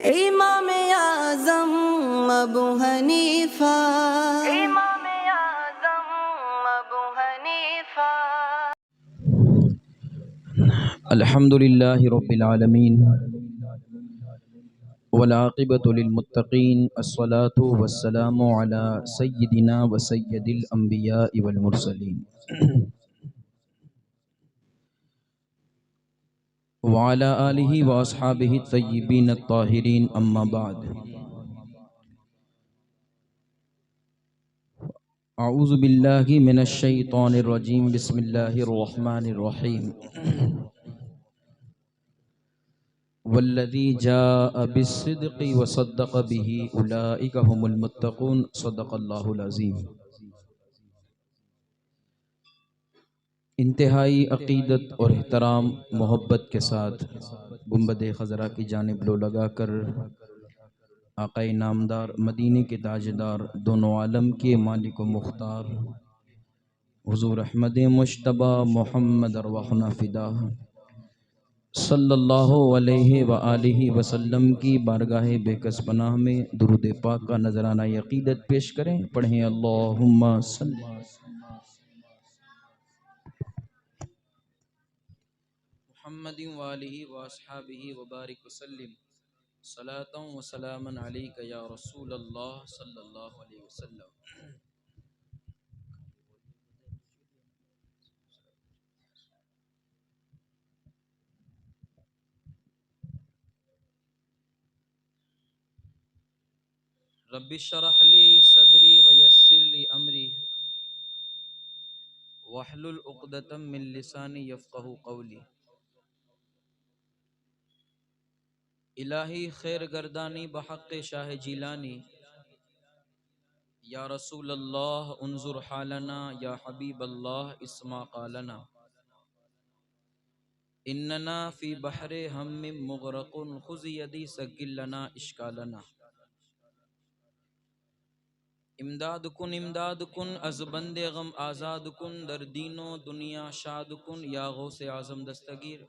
इमाम आज़म अबू हनीफा, इमाम आज़म अबू हनीफा। अल्हम्दुलिल्लाहि रब्बिल आलमीन वल आक़िबतु लिल मुत्तक़ीन अस्सलातु वस्सलामु अला सय्यिदिना व सय्यिदिल अंबियाइ वल मुरसलीन व अला आलिहि व अस्हाबिहि तय्यिबीन अत्ताहिरीन अम्मा बाद। अऊज़ु बिल्लाहि मिनश शैतानिर रजीम बिस्मिल्लाहिर रहमानिर रहीम। वल्लज़ी जाअ बिस्सिद्क़ि व सद्दक़ बिही उलाइका हुमुल मुत्तक़ून सदक़ल्लाहुल अज़ीम। इंतहाई अक़ीदत और एहतराम मोहब्बत के साथ गुंबद ख़ज़रा की जानिब लो लगाकर आक़ाए नामदार मदीने के ताजदार दोनों आलम के मालिक व मुख्तार हुज़ूर अहमद मुज्तबा मोहम्मद अरवाहना फ़िदा सल्लल्लाहु अलैहि व आलिहि वसल्लम की बारगाह बेकस पनाह में दुरूद पाक का नजराना अक़ीदत पेश करें। पढ़ें अल्लाहुम्मा सल्लि मुहम्मदिन व आलिहि व अस्हाबिहि व बारिक वसल्लिम सलातन व सलामन अलैका या रसूल अल्लाह सल्लल्लाहु अलैहि वसल्लम। रब्बि शरह ली सदरी व यस्सिर ली अमरी वहलुल उक़दतम मिन लिसानी यफ़क़हू क़ौली। इलाही खैर गर्दानी बहक़ शाह जीलानी या रसूल अल्लाह उन्ज़ुर हालना या हबीब अल्लाह इस्मा क़ालना इन्नना फ़ी बहरे हम्मिम मुग़रक़ुन ख़ुज़ यदी सगिल लना इश्कालना। इमदाद कुन अज़ बंदे गम आज़ाद कुन दर दीनो दुनिया शाद कुन या गौसे आज़म दस्तगीर।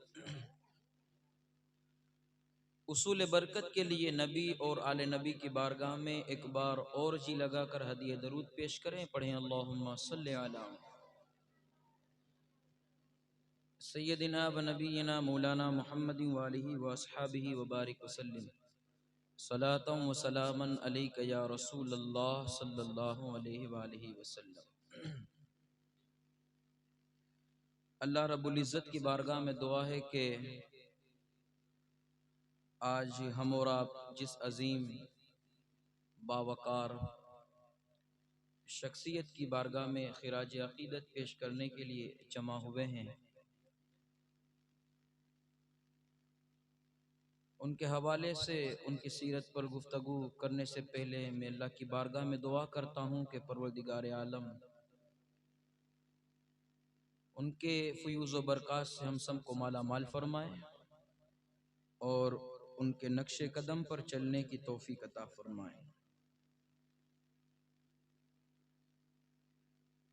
उसूल बरकत के लिए नबी और आले नबी की बारगाह में एक बार और जी लगा कर हदिया दरूद पेश करें। पढ़ें अल्लाहुम्मा सल्लि अला सय्यदिना व नबीना मौलाना मुहम्मदिन व आलिहि व अस्हाबिहि व बारिक वसल्लिम सलातन व सलामन अलैका या रसूल अल्लाह सल्लल्लाहु अलैहि व आलिहि वसल्लम। अल्लाह रब्बुल इज़्ज़त की बारगाह में दुआ है कि आज हम और आप जिस अजीम बावकार शख्सियत की बारगाह में खिराज अक़ीदत पेश करने के लिए जमा हुए हैं, उनके हवाले से उनकी सीरत पर गुफ्तगू करने से पहले मैं अल्लाह की बारगाह में दुआ करता हूँ कि परवरदिगार आलम उनके फ़यूज़ व बरक़ात से हम सब को माला माल फरमाए और उनके नक्शे कदम पर चलने की तौफ़ीक़ अता फरमाए।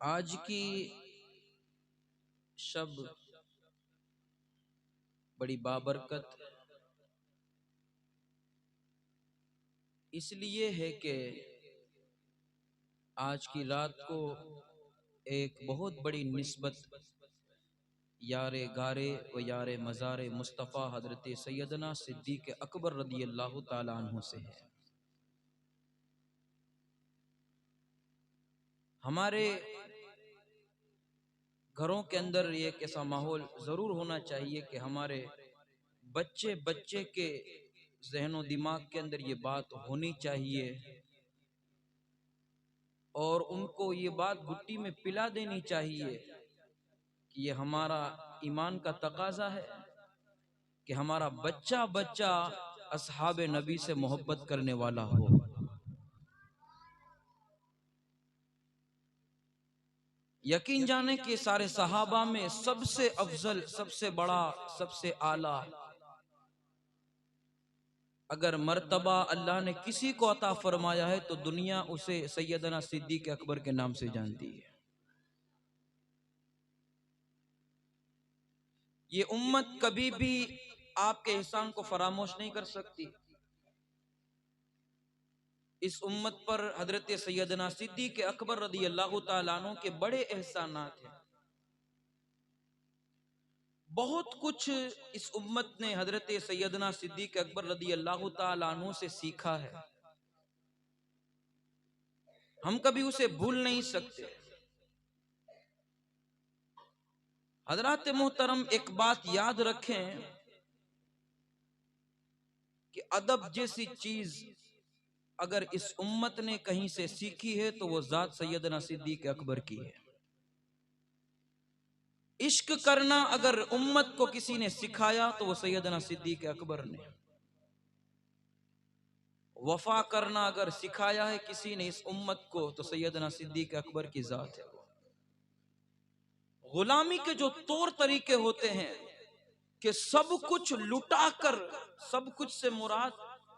आज की शब बड़ी बाबरकत इसलिए है कि आज की रात को एक बहुत बड़ी निस्बत यारे गारे व यारे मज़ारे मुस्तफ़ा हज़रत सैयदना सिद्दीक़ अकबर रज़ी अल्लाह ताला अन्हु से है। हमारे घरों के अंदर एक ऐसा माहौल ज़रूर होना चाहिए कि हमारे बच्चे बच्चे के ज़हन दिमाग के अंदर ये बात होनी चाहिए और उनको ये बात गुट्टी में पिला देनी चाहिए कि ये हमारा ईमान का तकाजा है कि हमारा बच्चा बच्चा असहाब नबी से मोहब्बत करने वाला हो। यकीन जाने कि सारे सहाबा में सबसे अफजल, सबसे बड़ा, सबसे आला अगर मर्तबा अल्लाह ने किसी को अता फरमाया है तो दुनिया उसे सैयदना सिद्दीक़ अकबर के नाम से जानती है। ये उम्मत कभी भी आपके एहसान को फरामोश नहीं कर सकती। इस उम्मत पर हजरत सैयदना सिद्दीक़ अकबर रदी अल्लाह तआला अन्हु के बड़े एहसानात हैं। बहुत कुछ इस उम्मत ने हजरत सैयदना सिद्दीक़ अकबर रदी अल्लाह तआला अन्हु से सीखा है। हम कभी उसे भूल नहीं सकते। हजरात मोहतरम, एक बात याद रखें कि अदब जैसी चीज अगर इस उम्मत ने कहीं से सीखी है तो वो जात सैयदना सिद्दीक़ अकबर की है। इश्क करना अगर उम्मत को किसी ने सिखाया तो वो सैयदना सिद्दीक़ अकबर ने। वफा करना अगर सिखाया है किसी ने इस उम्मत को तो सैयदना सिद्दीक़ अकबर की जात है। गुलामी के जो तौर तरीके होते हैं कि सब कुछ लुटाकर, सब कुछ से मुराद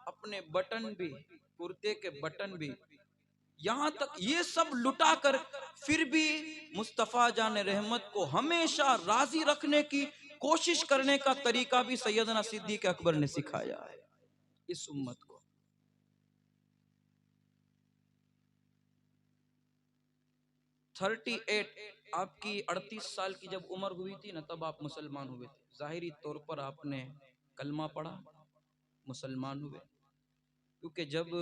अपने बटन भी, कुर्ते के बटन भी, यहां तक ये सब लुटाकर फिर भी मुस्तफा जान रहमत को हमेशा राजी रखने की कोशिश करने का तरीका भी सैयदना सिद्दीक़ अकबर ने सिखाया है इस उम्मत को। 38 आपकी 38 साल की जब उम्र हुई थी ना, तब आप मुसलमान हुए थे। जाहिरी तौर पर आपने कलमा पढ़ा, मुसलमान हुए। क्योंकि जब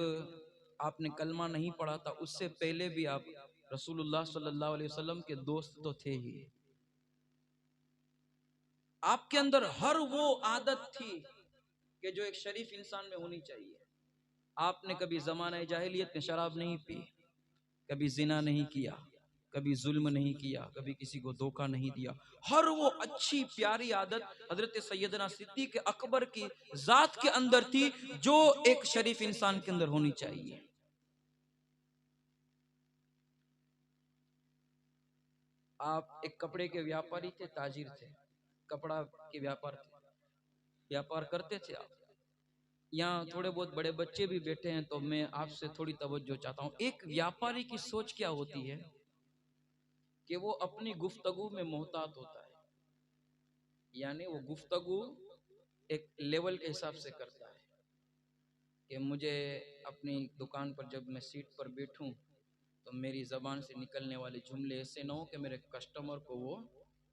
आपने कलमा नहीं पढ़ा था उससे पहले भी आप रसूलुल्लाह सल्लल्लाहु अलैहि वसल्लम के दोस्त तो थे ही। आपके अंदर हर वो आदत थी कि जो एक शरीफ इंसान में होनी चाहिए। आपने कभी ज़माने जाहिलियत में शराब नहीं पी, कभी जिना नहीं किया, कभी जुल्म नहीं किया, कभी किसी को धोखा नहीं दिया। हर वो अच्छी प्यारी आदत हजरत सैयदना सिद्दीक़ अकबर की जात के अंदर थी जो एक शरीफ इंसान के अंदर होनी चाहिए। आप एक कपड़े के व्यापारी थे, ताजिर थे, कपड़ा के व्यापार करते थे आप। यहाँ थोड़े बहुत बड़े बच्चे भी बैठे हैं तो मैं आपसे थोड़ी तवज्जो चाहता हूँ। एक व्यापारी की सोच क्या होती है कि वो अपनी गुफ्तगू में मोहतात होता है, यानी वो गुफ्तगू एक लेवल के हिसाब से करता है कि मुझे अपनी दुकान पर जब मैं सीट पर बैठूं तो मेरी ज़बान से निकलने वाले जुमले ऐसे ना हो कि मेरे कस्टमर को वो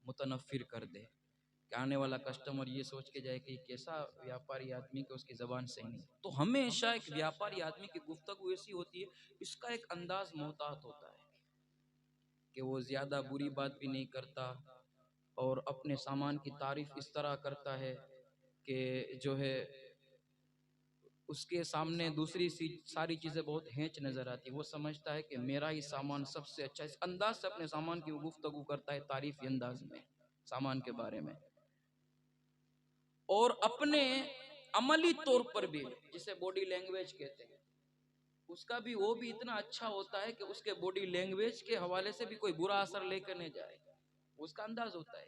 मुतनफ़िर कर दे, कि आने वाला कस्टमर ये सोच के जाए कि कैसा व्यापारी आदमी कि उसकी ज़बान सही नहीं। तो हमेशा एक व्यापारी आदमी की गुफ्तगू ऐसी होती है, इसका एक अंदाज़ मोहतात होता है कि वो ज़्यादा बुरी बात भी नहीं करता और अपने सामान की तारीफ़ इस तरह करता है कि जो है उसके सामने दूसरी सारी चीज़ें बहुत हेंच नज़र आती है। वो समझता है कि मेरा ही सामान सबसे अच्छा। इस अंदाज से अपने सामान की वो गुफ्तगू करता है, तारीफ़ी अंदाज में सामान के बारे में। और अपने अमली तौर पर भी, जिसे बॉडी लैंग्वेज कहते हैं, उसका भी वो भी इतना अच्छा होता है कि उसके बॉडी लैंग्वेज के हवाले से भी कोई बुरा असर लेकर नहीं जाए, उसका अंदाज होता है।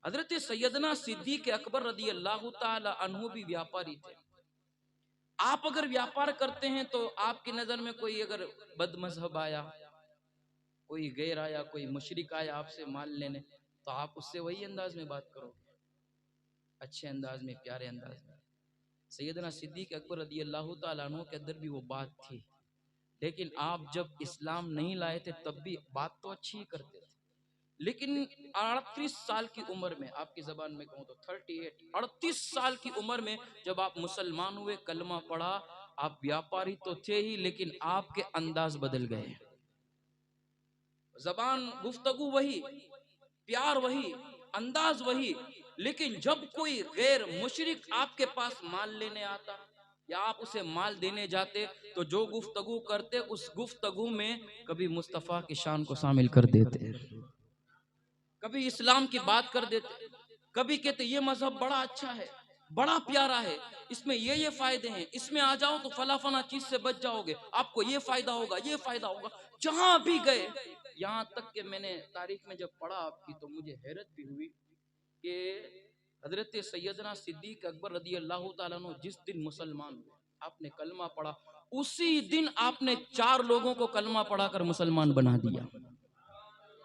हजरत सैयदना सिद्दीक़ अकबर रदी अल्लाह तआला अन्हु भी व्यापारी थे। आप अगर व्यापार करते हैं तो आपकी नजर में कोई अगर बदमजहब आया, कोई गैर आया, कोई मुशरिक आया आपसे माल लेने, तो आप उससे वही अंदाज में बात करोगे, अच्छे अंदाज में, प्यारे अंदाज में। सैयदना सिद्दीक़ अकबर रदी अल्लाह तआला अन्हु के अंदर भी वो बात थी। लेकिन आप जब इस्लाम नहीं लाए थे तब भी बात तो अच्छी ही करते थे। लेकिन 38 साल की उम्र में, आपकी जबान में कहूँ तो 38 साल की उम्र में जब आप मुसलमान हुए, कलमा पढ़ा, आप व्यापारी तो थे ही लेकिन आपके अंदाज बदल गए। जबान, गुफ्तगू वही, प्यार वही, अंदाज वही, लेकिन जब कोई गैर मुशरिक आपके पास माल लेने आता या आप उसे माल देने जाते तो जो गुफ्तगू करते उस गुफ्तगू में कभी मुस्तफ़ा की शान को शामिल कर देते, कभी इस्लाम की बात कर देते, कभी कहते ये मजहब बड़ा अच्छा है, बड़ा प्यारा है, इसमें ये फायदे हैं, इसमें आ जाओ तो फला फला चीज से बच जाओगे, आपको ये फायदा होगा, ये फायदा होगा। जहां भी गए, यहाँ तक कि मैंने तारीख में जब पढ़ा आपकी तो मुझे हैरत भी हुई कि हजरत सैयदना सिद्दीक़ अकबर रदी अल्लाह तआला अन्हु जिस दिन मुसलमान हुए, आपने कलमा पढ़ा, उसी दिन आपने 4 लोगों को कलमा पढ़ाकर मुसलमान बना दिया,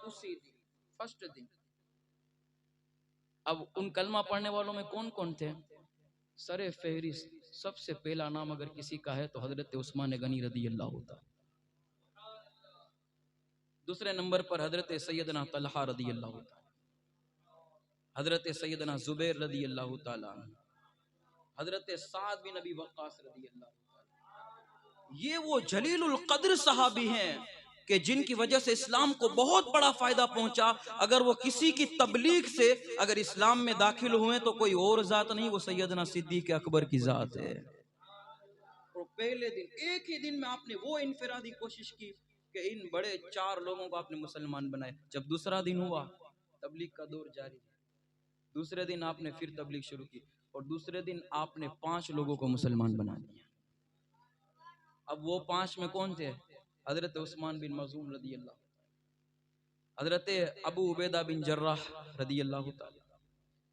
उसी दिन, फर्स्ट दिन। अब उन कलमा पढ़ने वालों में कौन कौन थे? सरे फहरिस्त सबसे पहला नाम अगर किसी का है तो हजरत उस्मान गनी रदी अल्लाह ताला, दूसरे नंबर पर हजरत सैयदना तलहा रदी अल्लाह ताला, हजरत सैयदना जुबैर रदी अल्लाह ताला, हजरत साद बिन नबी वक्कास रदी अल्लाह ताला। ये वो जलीलुल कद्र सहाबी हैं कि जिनकी वजह से इस्लाम को बहुत बड़ा फायदा पहुंचा। अगर वो किसी की तबलीग से अगर इस्लाम में दाखिल हुए तो कोई और जात नहीं, वो सैयदना सिद्दीक अकबर की जात है। और पहले दिन एक ही दिन में आपने वो इनफरादी कोशिश की कि इन बड़े 4 लोगों को आपने मुसलमान बनाए। जब दूसरा दिन हुआ, तबलीग का दौर जारी, दूसरे दिन आपने फिर तबलीग शुरू की और दूसरे दिन आपने 5 लोगों को मुसलमान बना दिया। अब वो 5 में कौन थे? हजरत उस्मान बिन मज़ून रदी अल्लाह, हजरत अबू उबैदा बिन जर्राह रदी अल्लाह ताला,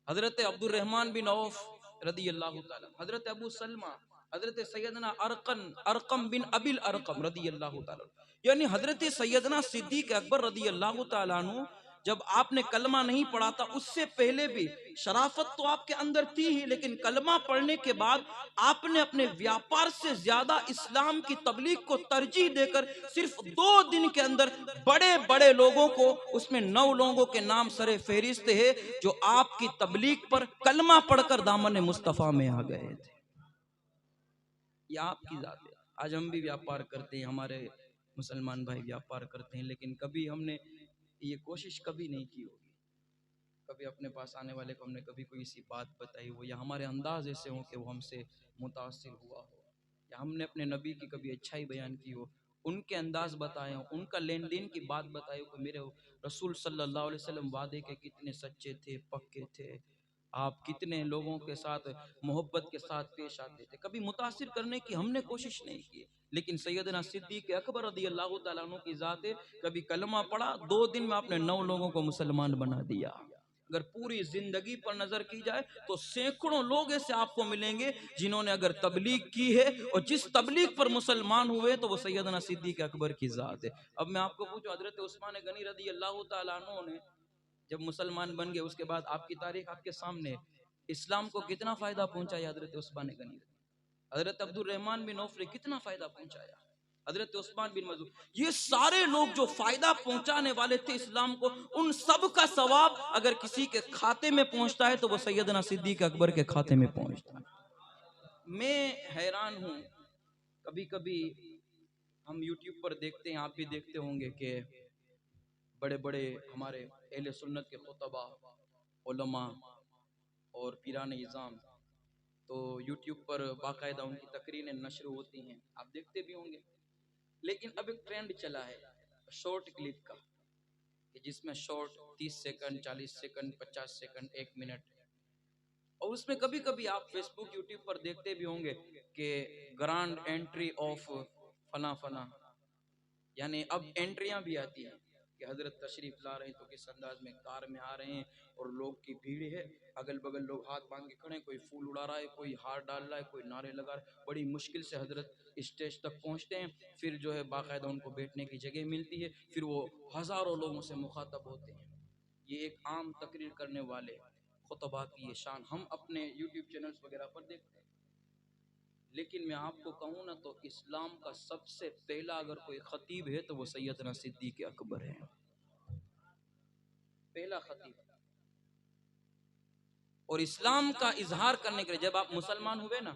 हजरत अब्दुर रहमान बिन औफ रदी अल्लाह ताला, हजरत अबू सलमा, हजरत सैयदना अरकम बिन अबिल अरकम रदी अल्लाह ताला। यानी हजरत सैयदना सिद्दीक अकबर रदी अल्लाह ताला अन्हु, जब आपने कलमा नहीं पढ़ा था उससे पहले भी शराफत तो आपके अंदर थी ही, लेकिन कलमा पढ़ने के बाद आपने अपने व्यापार से ज्यादा इस्लाम की तबलीग को तरजीह देकर सिर्फ 2 दिन के अंदर बड़े बड़े लोगों को, उसमें 9 लोगों के नाम सरे फहरिस्त है जो आपकी तबलीग पर कलमा पढ़कर दामन मुस्तफा में आ गए थे। ये आपकी जात है। आज हम भी व्यापार करते हैं, हमारे मुसलमान भाई व्यापार करते हैं, लेकिन कभी हमने ये कोशिश कभी नहीं की होगी, कभी अपने पास आने वाले को हमने कभी कोई सी बात बताई हो, या हमारे अंदाज ऐसे हों कि वो हमसे मुतासिर हुआ हो, या हमने अपने नबी की कभी अच्छाई बयान की हो, उनके अंदाज बताए हो, उनका लेन देन की बात बताई हो कि मेरे रसूल सल्लल्लाहु अलैहि वसल्लम वादे के कितने सच्चे थे, पक्के थे, आप कितने लोगों के साथ मोहब्बत के साथ पेश आते थे। कभी मुतासिर करने की हमने कोशिश नहीं की, लेकिन सैयदना सिद्दीक अकबर रदी अल्लाह तआला अन्हु की जात है, कभी कलमा पढ़ा 2 दिन में आपने 9 लोगों को मुसलमान बना दिया। अगर पूरी जिंदगी पर नजर की जाए तो सैकड़ों लोग ऐसे आपको मिलेंगे जिन्होंने अगर तबलीग की है और जिस तबलीग पर मुसलमान हुए तो वो सैयदना सिद्दीक अकबर की जात है। अब मैं आपको पूछूं, हजरत उस्मान गनी रदी अल्लाह तआला अन्हु ने जब मुसलमान बन गए उसके बाद आपकी तारीख आपके सामने, इस्लाम को कितना फायदा पहुंचाया हजरत उस्मान गनी, हजरत अब्दुर रहमान बिन औफ ने कितना फायदा पहुंचाया, हजरत उस्मान बिन मज़ून, ये सारे लोग जो फायदा पहुंचाने वाले थे इस्लाम को, उन सब का सवाब अगर किसी के खाते में पहुंचता है तो वो सैयदना सिद्दीक अकबर के खाते में पहुंचता है। मैं हैरान हूं, कभी कभी हम यूट्यूब पर देखते हैं, आप भी देखते होंगे कि बड़े बड़े हमारे अहले सुन्नत के खुतबा, उलमा और पीरान इज़ाम, तो यूट्यूब पर बाकायदा उनकी तकरीरें नशर होती हैं, आप देखते भी होंगे। लेकिन अब एक ट्रेंड चला है शॉर्ट क्लिप का, कि जिसमें short 30 second, 40 second, 50 second, 1 minute, और उसमें कभी कभी आप फेसबुक यूट्यूब पर देखते भी होंगे कि ग्रांड एंट्री ऑफ फला फला, यानी अब एंट्रियां भी आती हैं कि हजरत तशरीफ ला रहे हैं तो किस अंदाज में कार में आ रहे हैं और लोग की भीड़ है, अगल बगल लोग हाथ बांध के खड़े हैं, कोई फूल उड़ा रहा है, कोई हार डाल रहा है, कोई नारे लगा रहा है, बड़ी मुश्किल से हजरत स्टेज तक पहुंचते हैं, फिर जो है बाकायदा उनको बैठने की जगह मिलती है, फिर वो हज़ारों लोगों से मुखातब होते हैं। ये एक आम तकरीर करने वाले खुतबा की ये शान हम अपने यूट्यूब चैनल्स वगैरह पर देखते हैं। लेकिन मैं आपको कहूँ ना तो इस्लाम का सबसे पहला अगर कोई खतीब है तो वो सैयदना सिद्दीक अकबर है, पहला खतीब। और इस्लाम का इजहार करने के लिए जब आप मुसलमान हुए ना,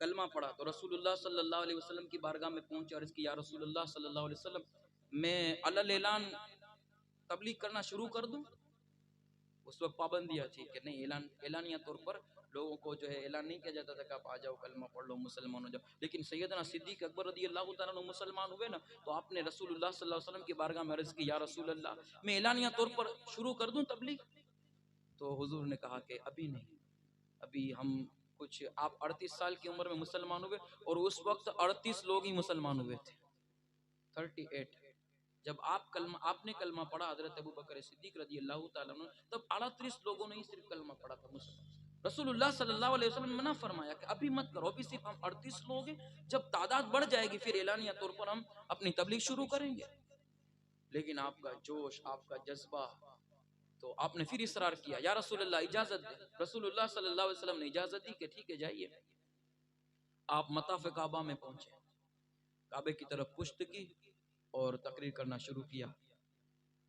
कलमा पढ़ा तो रसूलुल्लाह सल्लल्लाहु अलैहि वसल्लम की बारगाह में पहुंचे और इसकी या रसूलुल्लाह सल्लल्लाहु अलैहि वसल्लम, मैं अलल ऐलान तबलीग करना शुरू कर दूं? उस वक्त पाबंदियाँ थी कि नहीं, ऐलानिया तौर पर लोगों को जो है ऐलान नहीं किया जाता था कि आप आ जाओ, कलमा पढ़ लो, मुसलमान हो जाओ। लेकिन सैयदना सिद्दीक अकबर रदी अल्लाह तआला अन्हु मुसलमान हुए ना, तो आपने रसूलुल्लाह सल्लल्लाहु अलैहि वसल्लम की बारगाह में अर्ज की, या रसूल अल्लाह, मैं ऐलानिया तौर पर शुरू कर दूं तबलीग? तो हुजूर ने कहा कि अभी नहीं, अभी हम कुछ, आप 38 साल की उम्र में मुसलमान हुए और उस वक्त 38 लोग ही मुसलमान हुए थे, 38। जब आपने कलमा पढ़ा हजरत अबू बकर सिद्दीक रजी अल्लाह तआला अन्हु, तब 38 लोगों ने ही सिर्फ कलमा पढ़ा था मुसलमान। रसूलुल्लाह सल्लल्लाहु अलैहि वसल्लम ने मना फरमाया कि अभी मत करो, अभी सिर्फ हम 38 लोग हैं, जब तादाद बढ़ जाएगी फिर एलानिया तौर पर हम अपनी तबलीग शुरू करेंगे। लेकिन आपका जोश, आपका जज्बा, तो आपने फिर इसरार किया, या रसूलुल्लाह इजाजत दे। रसूलुल्लाह सल्लल्लाहु अलैहि वसल्लम ने इजाजत दी कि ठीक है जाइए। आप मताफ़ काबा में पहुंचे, काबे की तरफ पुश्त की और तकरीर करना शुरू किया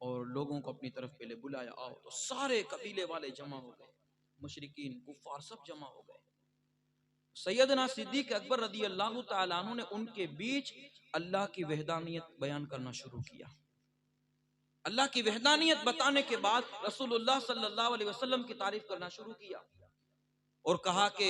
और लोगों को अपनी तरफ पहले बुलाया, आओ। तो सारे कबीले वाले जमा हो गए, मुशरिकीन कुफार सब जमा हो गए। सैयदना सिद्दीक अकबर रदी अल्लाह तआला अन्हु ने उनके बीच अल्लाह की वहदानियत बयान करना शुरू किया। अल्लाह की वहदानियत बताने के बाद रसूलुल्लाह सल्लल्लाहु अलैहि वसल्लम की तारीफ करना शुरू किया और कहा कि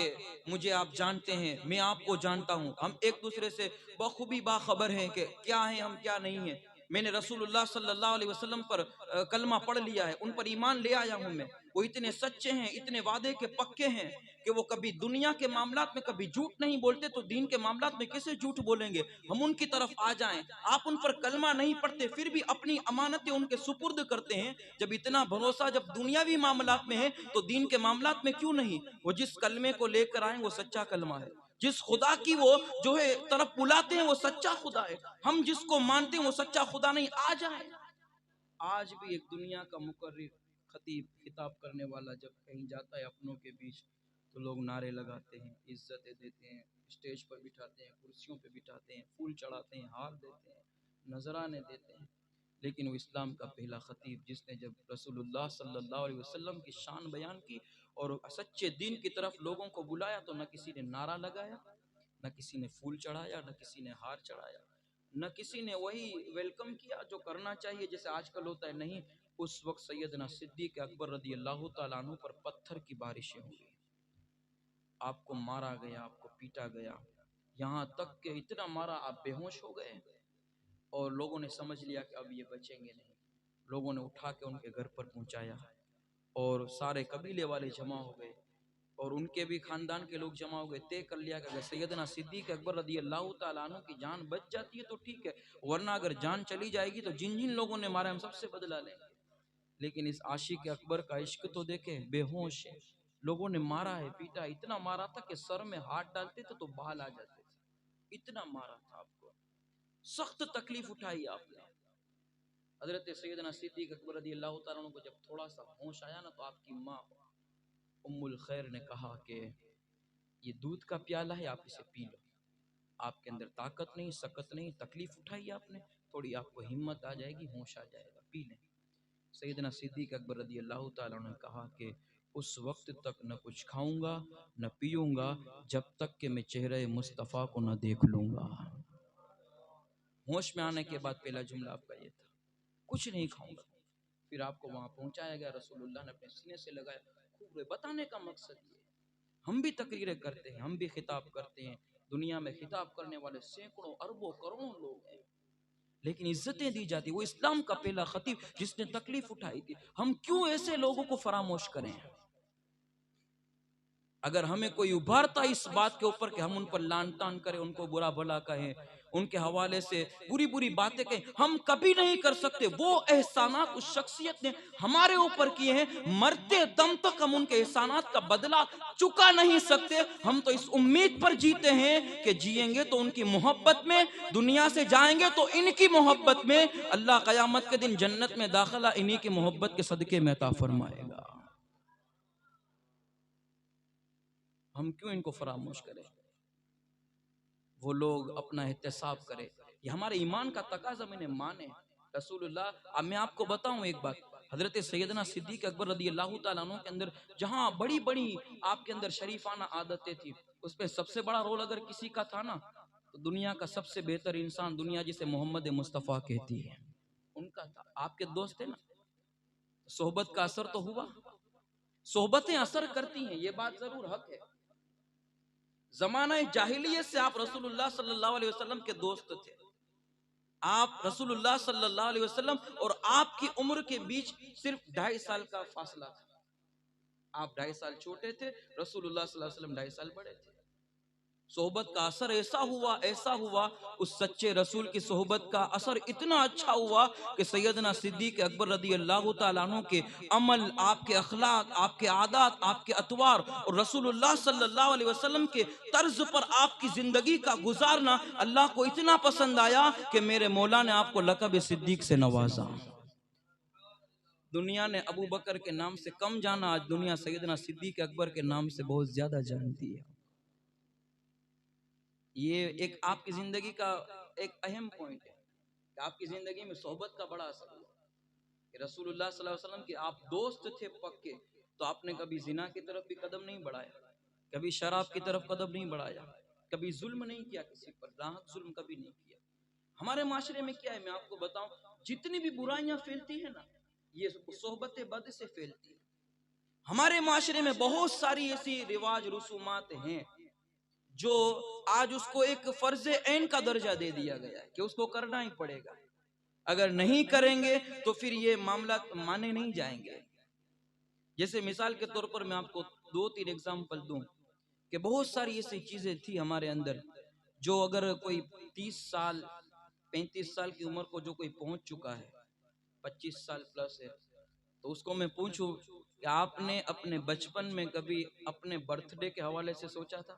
मुझे आप जानते हैं, मैं आपको जानता हूं, हम एक दूसरे से बखूबी बाखबर हैं कि क्या हैं हम क्या नहीं हैं। मैंने रसूलुल्लाह सल्लल्लाहु अलैहि वसल्लम पर कलमा पढ़ लिया है, उन पर ईमान ले आया हूं मैं। वो इतने सच्चे हैं, इतने वादे के पक्के हैं कि वो कभी दुनिया के मामलात में कभी झूठ नहीं बोलते, तो दीन के मामलात में कैसे झूठ बोलेंगे। हम उनकी तरफ आ जाएं, आप उन पर कलमा नहीं पढ़ते फिर भी अपनी अमानतें उनके सुपुर्द करते हैं। जब इतना भरोसा जब दुनियावी मामलात में है तो दीन के मामलात में क्यों नहीं। वो जिस कलमे को लेकर आए वो सच्चा कलमा है, जिस खुदा की वो जो है तरफ बुलाते हैं वो सच्चा खुदा है। हम जिसको मानते हैं वो सच्चा खुदा नहीं। आ जाए। आज भी एक दुनिया का मुकर्रिर खतीब खिताब करने वाला जब कहीं जाता है अपनों के बीच तो लोग नारे लगाते हैं, इज्जतें देते हैं, स्टेज पर बिठाते हैं, कुर्सियों पर बिठाते हैं, फूल चढ़ाते हैं, हार देते हैं, नजराने देते हैं। लेकिन वो इस्लाम का पहला खतीब जिसने जब रसूलुल्लाह सल्लल्लाहु अलैहि वसल्लम की शान बयान की और सच्चे दीन की तरफ लोगों को बुलाया तो न किसी ने नारा लगाया, न किसी ने फूल चढ़ाया, न किसी ने हार चढ़ाया, न किसी ने वही वेलकम किया जो करना चाहिए जैसे आजकल होता है। नहीं, उस वक्त सैयदना सिद्दीक अकबर रदी अल्लाह तआला अन्हु पर पत्थर की बारिशें हुई, आपको मारा गया, आपको पीटा गया, यहाँ तक कि इतना मारा आप बेहोश हो गए और लोगों ने समझ लिया कि अब ये बचेंगे नहीं। लोगों ने उठा के उनके घर पर पहुंचाया और सारे कबीले वाले जमा हो गए और उनके भी खानदान के लोग जमा हो गए। तय कर लिया कि अगर सैयदना सिद्दीक अकबर रदी अल्लाह तआला अन्हु की जान बच जाती है तो ठीक है, वरना अगर जान चली जाएगी तो जिन जिन लोगों ने मारा हम सबसे बदला लेंगे। लेकिन इस आशिक अकबर का इश्क तो देखे, बेहोश है, लोगों ने मारा है, पीटा, इतना मारा था कि सर में हाथ डालते थे तो बाल आ जाते थे, इतना मारा था आपको, सख्त तकलीफ उठाई आपने। हजरत सैयदना सिद्दीक अकबर रदी अल्लाह तआला अन्हु को जब थोड़ा सा होश आया ना तो आपकी माँ उम्मुल खैर ने कहा कि ये दूध का प्याला है, आप इसे पी लो, आपके अंदर ताकत नहीं, सकत नहीं, तकलीफ उठाई आपने, थोड़ी आपको हिम्मत आ जाएगी, होश आ जाएगा, पी लें। सैयदना सिद्दीक अकबर रदी अल्लाह तआला ने कहा कि उस वक्त तक न कुछ खाऊंगा न पीऊंगा जब तक कि मैं चेहरे मुस्तफ़ा को न देख लूंगा। होश में आने के बाद पहला जुमला आपका ये था, कुछ नहीं खाऊंगा। फिर आपको वहां पहुंचाया गया, रसूलुल्लाह ने अपने सीने से लगाया। खूब बताने का मकसद ये, हम भी तकरीरें करते हैं, हम भी खिताब करते हैं, दुनिया में खिताब करने वाले सैकड़ों अरबों करोड़ों लोग हैं, लेकिन इज्जतें दी जाती। वो इस्लाम का पहला खतीब जिसने तकलीफ उठाई थी, हम क्यों ऐसे लोगों को फरामोश करें। अगर हमें कोई उभारता इस बात के ऊपर कि हम उन पर लान तान करें, उनको बुरा भला कहें, उनके हवाले से बुरी बुरी बातें कहें, हम कभी नहीं कर सकते। वो एहसानात उस शख्सियत ने हमारे ऊपर किए हैं, मरते दम तक हम उनके एहसानात का बदला चुका नहीं सकते। हम तो इस उम्मीद पर जीते हैं कि जिएंगे तो उनकी मोहब्बत में, दुनिया से जाएंगे तो इनकी मोहब्बत में, अल्लाह क़यामत के दिन जन्नत में दाखिला इन्हीं की मोहब्बत के सदके में अता फरमाएगा। हम क्यों इनको फरामोश करें। वो लोग अपना एहतसाब करें, ये हमारे ईमान का तकाजा, मैंने माने रसूलुल्लाह। अब मैं आपको बताऊं एक बात, हजरत सैयदना सिद्दीक अकबर रदी अल्लाह तआला अन्हु के अंदर जहां बड़ी बड़ी आपके अंदर शरीफाना आदतें थी, उसमें सबसे बड़ा रोल अगर किसी का था ना तो दुनिया का सबसे बेहतर इंसान, दुनिया जिसे मोहम्मद मुस्तफ़ा कहती है, उनका था। आपके दोस्त थे ना, सोहबत का असर तो हुआ, सोहबतें असर करती हैं, ये बात जरूर हक है। जमाना जाहिलियत से आप रसूलुल्लाह सल्लल्लाहु अलैहि वसल्लम के दोस्त थे। आप रसूलुल्लाह सल्लल्लाहु अलैहि वसल्लम और आपकी उम्र के बीच सिर्फ 2.5 साल का फासला था। आप 2.5 साल छोटे थे, रसूलुल्लाह सल्लल्लाहु अलैहि वसल्लम 2.5 साल बड़े थे। सोहबत का असर ऐसा हुआ, उस सच्चे रसूल की सोहबत का असर इतना अच्छा हुआ कि सैयदना सिद्दीक अकबर रदी अल्लाह तआला अन्हु के अमल, आपके अखलाक, आपके आदात, आपके अतवार और रसूलुल्लाह सल्लल्लाहु अलैहि वसल्लम के तर्ज पर आपकी जिंदगी का गुजारना अल्लाह को इतना पसंद आया कि मेरे मौला ने आपको लक़ब सिद्दीक से नवाजा। दुनिया ने अबू बकर के नाम से कम जाना, आज दुनिया सैयदना सिद्दीक अकबर के नाम से बहुत ज्यादा जानती है। ये एक आपकी जिंदगी का एक अहम पॉइंट है कि आपकी जिंदगी में सोहबत का बड़ा असर हुआ कि रसूलुल्लाह सल्लल्लाहु अलैहि वसल्लम के आप दोस्त थे पक्के, तो आपने कभी जिना की तरफ भी कदम नहीं बढ़ाया, कभी शराब की तरफ कदम नहीं बढ़ाया, कभी जुल्म नहीं किया किसी पर, राहत जुल्म कभी नहीं किया। हमारे माशरे में क्या है, मैं आपको बताऊं, जितनी भी बुराइयां फैलती है ना, ये सोहबत बद से फैलती है। हमारे माशरे में बहुत सारी ऐसी रिवाज रसूमात हैं जो आज उसको एक फर्ज ऐन का दर्जा दे दिया गया है कि उसको करना ही पड़ेगा, अगर नहीं करेंगे तो फिर ये मामला माने नहीं जाएंगे। जैसे मिसाल के तौर पर मैं आपको 2-3 एग्जाम्पल दूं कि बहुत सारी ऐसी चीजें थी हमारे अंदर जो अगर कोई 30 साल 35 साल की उम्र को जो कोई पहुंच चुका है, 25 साल प्लस है, तो उसको मैं पूछूं कि आपने अपने बचपन में कभी अपने बर्थडे के हवाले से सोचा था?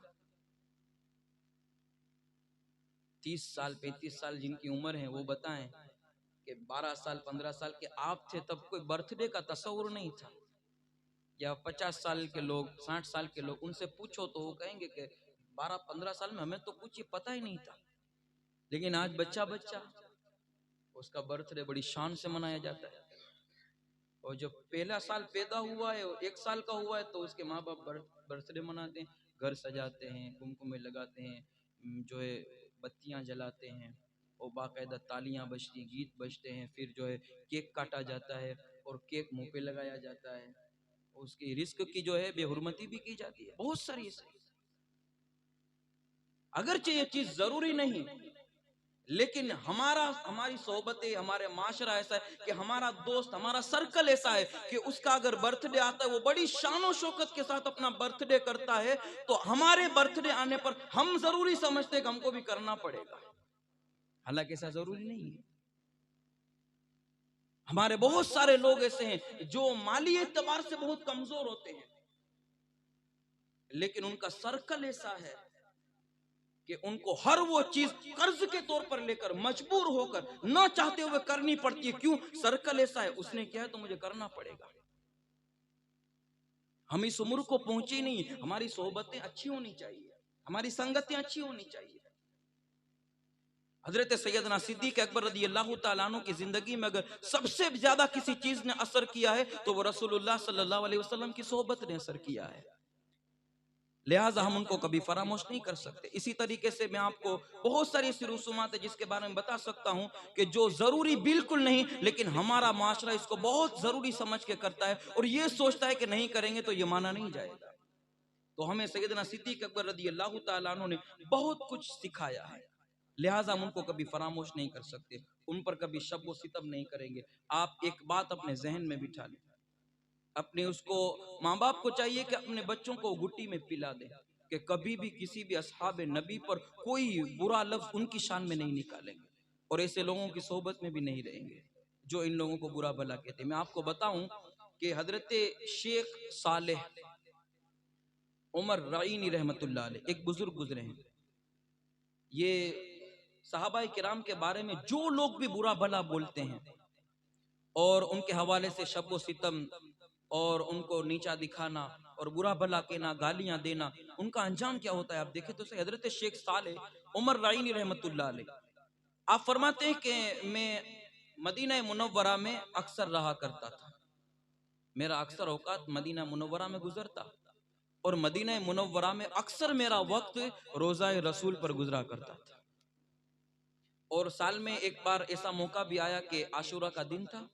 30 साल 35 साल जिनकी उम्र है वो बताएं कि 12 साल 15 साल के आप थे तब कोई बर्थडे का तस्वुर नहीं था, या 50 साल के लोग 60 साल के लोग उनसे पूछो तो वो कहेंगे कि 12-15 साल में हमें तो कुछ ये पता ही नहीं था। लेकिन आज बच्चा बच्चा उसका बर्थडे बड़ी शान से मनाया जाता है, और जब पहला साल पैदा हुआ है 1 साल का हुआ है तो उसके माँ बाप बर्थडे मनाते हैं, घर सजाते हैं, कुमकुमे लगाते हैं, जो है बत्तियां जलाते हैं, और बाकायदा तालियां बजती, गीत बजते हैं, फिर जो है केक काटा जाता है और केक मुंह पे लगाया जाता है, उसकी रिस्क की जो है बेहुरमती भी की जाती है। बहुत सारी अगरचे ये चीज जरूरी नहीं, लेकिन हमारी सोहबतें, हमारे माशरा ऐसा है कि हमारा दोस्त, हमारा सर्कल ऐसा है कि उसका अगर बर्थडे आता है वो बड़ी शानो शौकत के साथ अपना बर्थडे करता है, तो हमारे बर्थडे आने पर हम जरूरी समझते हैं कि हमको भी करना पड़ेगा, हालांकि ऐसा जरूरी नहीं है। हमारे बहुत सारे लोग ऐसे हैं जो माली एतबार से बहुत कमजोर होते हैं, लेकिन उनका सर्कल ऐसा है कि उनको हर वो चीज कर्ज के तौर पर लेकर मजबूर होकर ना चाहते हुए करनी पड़ती है। क्यों? सर्कल ऐसा है, उसने किया है तो मुझे करना पड़ेगा। हम इस उम्र को पहुंचे नहीं, हमारी सोहबतें अच्छी होनी चाहिए, हमारी संगतें अच्छी होनी चाहिए। हजरत सैयदना सिद्दीक अकबर रदी अल्लाह तआला अन्हु की जिंदगी में अगर सबसे ज्यादा किसी चीज ने असर किया है तो वो रसूलुल्लाह सल्लल्लाहु अलैहि वसल्लम की सोहबत ने असर किया है, लिहाजा हम उनको कभी फरामोश नहीं कर सकते। इसी तरीके से मैं आपको बहुत सारी ऐसी रसूमात है जिसके बारे में बता सकता हूं कि जो जरूरी बिल्कुल नहीं, लेकिन हमारा माशरा इसको बहुत जरूरी समझ के करता है और ये सोचता है कि नहीं करेंगे तो ये माना नहीं जाएगा। तो हमें सैयदना सिद्दीक अकबर रदी अल्लाह तआला अन्हु ने बहुत कुछ सिखाया है, लिहाजा हम उनको कभी फरामोश नहीं कर सकते, उन पर कभी शब व सितम नहीं करेंगे। आप एक बात अपने जहन में बिठा लें, अपने उसको माँ बाप को चाहिए कि अपने बच्चों को गुट्टी में पिला दें कि कभी भी किसी भी असहाब नबी पर कोई बुरा लफ्ज उनकी शान में नहीं निकालेंगे, और ऐसे लोगों की सोहबत में भी नहीं रहेंगे जो इन लोगों को बुरा भला कहते हैं। मैं आपको बताऊं कि हजरत शेख सालेह उमर रईनी रहमतुल्लाह अलैह एक बुजुर्ग गुजरे हैं। ये सहाबा किराम के बारे में जो लोग भी बुरा भला बोलते हैं और उनके हवाले से शब व सितम और उनको नीचा दिखाना और बुरा भला कहना, गालियां देना, उनका अंजाम क्या होता है आप देखें तो सही। हजरत शेख सालेह उमर रईनी रहमतुल्लाह अलैह आप फरमाते हैं कि मैं मदीना मुनव्वरा में अक्सर रहा करता था, मेरा अक्सर औकात मदीना मुनव्वरा में गुजरता और मदीना मुनव्वरा में अक्सर मेरा वक्त रोज़ा रसूल पर गुजरा करता था। और साल में एक बार ऐसा मौका भी आया कि आशूरा का दिन था,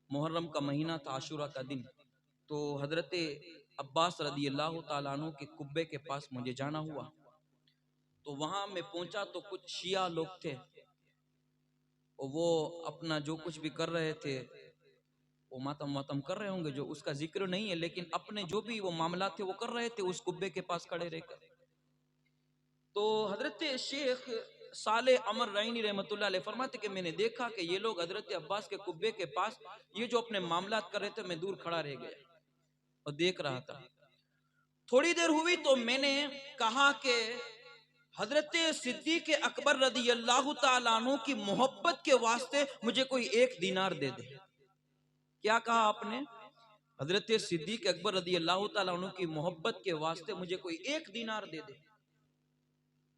मुहर्रम का महीना था, आशूरा का दिन, तो हजरत अब्बास रदी अल्लाह तआला अन्हु के कुब्बे के पास मुझे जाना हुआ। तो वहां मैं पहुंचा तो कुछ शिया लोग थे और वो अपना जो कुछ भी कर रहे थे, वो मातम वातम कर रहे होंगे, जो उसका जिक्र नहीं है, लेकिन अपने जो भी वो मामला थे वो कर रहे थे उस कुब्बे के पास खड़े रहकर। तो हजरत शेख साले अमर रईनी रहमतुल्लाह अलैह फरमाते कि मैंने देखा कि ये लोग हजरत अब्बास के कुब्बे के पास ये जो अपने मामला कर रहे थे, मैं दूर खड़ा रह गया और देख रहा था। थोड़ी देर हुई तो मैंने कहा कि हजरत सिद्दीक अकबर रदी अल्लाह तआला अन्हु की मोहब्बत के वास्ते मुझे कोई 1 दीनार दे दे। क्या कहा आपने? हजरत सिद्दीक अकबर रदी अल्लाह तआला अन्हु की मोहब्बत के वास्ते मुझे कोई 1 दीनार दे दे।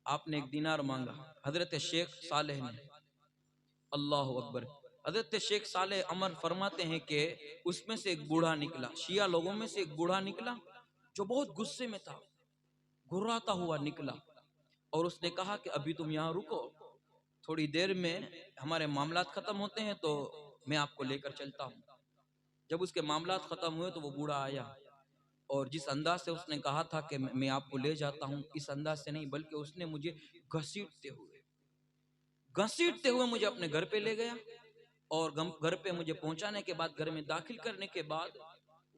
आपने एक दीनार मांगा। हजरत शेख सालेह ने, अल्लाह अकबर, हजरत शेख सालेह अमर फरमाते हैं कि उसमें से एक बूढ़ा निकला, शिया लोगों में से एक बूढ़ा निकला जो बहुत गुस्से में था, घुर्राता हुआ निकला और उसने कहा कि अभी तुम यहाँ रुको, थोड़ी देर में हमारे मामलात खत्म होते हैं तो मैं आपको लेकर चलता हूँ। जब उसके मामलात खत्म हुए तो वो बूढ़ा आया और जिस अंदाज से उसने कहा था कि मैं आपको ले जाता हूँ, इस अंदाज से नहीं बल्कि उसने मुझे घसीटते हुए मुझे अपने घर पे ले गया और घर पे मुझे पहुंचाने के बाद, घर में दाखिल करने के बाद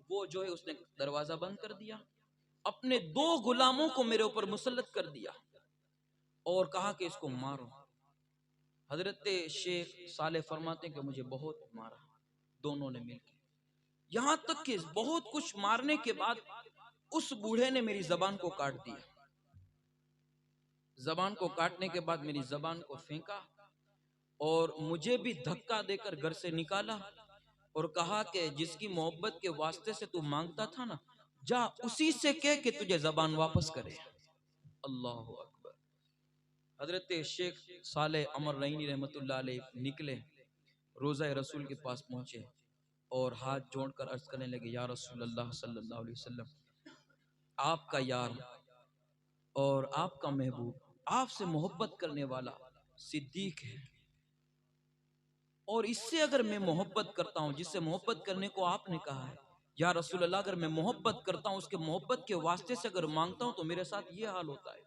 वो जो है उसने दरवाजा बंद कर दिया, अपने 2 गुलामों को मेरे ऊपर मुसल्लत कर दिया और कहा कि इसको मारो। हजरत शेख साले फरमाते हैं कि मुझे बहुत मारा दोनों ने मिलकर, यहां तक कि बहुत कुछ मारने के बाद उस बूढ़े ने मेरी जबान को काट दिया। जबान को काटने के बाद मेरी जबान को फेंका और मुझे भी धक्का देकर घर से निकाला और कहा कि जिसकी मोहब्बत के वास्ते से तू मांगता था ना, जा उसी से कह कि तुझे जबान वापस करे। अल्लाह अकबर। हजरत शेख साले अमर रईनी रहमतुल्लाह अलैह निकले, रोज़ा रसूल के पास पहुंचे और हाथ जोड़कर अर्ज करने लगे, या रसूल अल्लाह सल्लल्लाहु अलैहि वसल्लम, आपका यार और आपका महबूब, आपसे मोहब्बत करने वाला सिद्दीक है और इससे अगर मैं मोहब्बत करता हूं जिससे मोहब्बत करने को आपने कहा है, या रसूल अल्लाह अगर मैं मोहब्बत करता हूं उसके मोहब्बत के वास्ते से अगर मांगता हूं तो मेरे साथ ये हाल होता है,